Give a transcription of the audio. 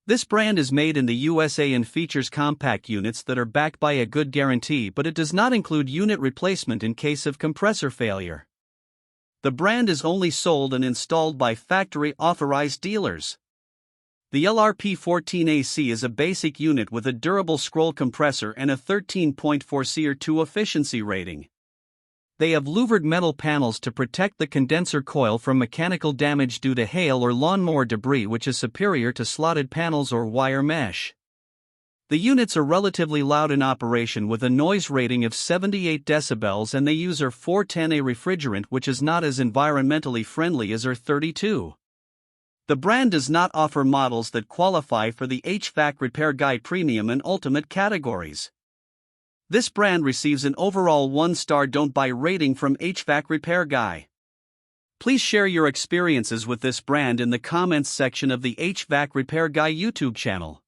This brand is made in the USA and features compact units that are backed by a good guarantee, but it does not include unit replacement in case of compressor failure. The brand is only sold and installed by factory authorized dealers. The LRP14AC is a basic unit with a durable scroll compressor and a 13.4 SEER2 efficiency rating. They have louvered metal panels to protect the condenser coil from mechanical damage due to hail or lawnmower debris, which is superior to slotted panels or wire mesh. The units are relatively loud in operation with a noise rating of 78 decibels, and they use R410A refrigerant, which is not as environmentally friendly as R32. The brand does not offer models that qualify for the HVAC Repair Guy Premium and Ultimate categories. This brand receives an overall 1-star don't buy rating from HVAC Repair Guy. Please share your experiences with this brand in the comments section of the HVAC Repair Guy YouTube channel.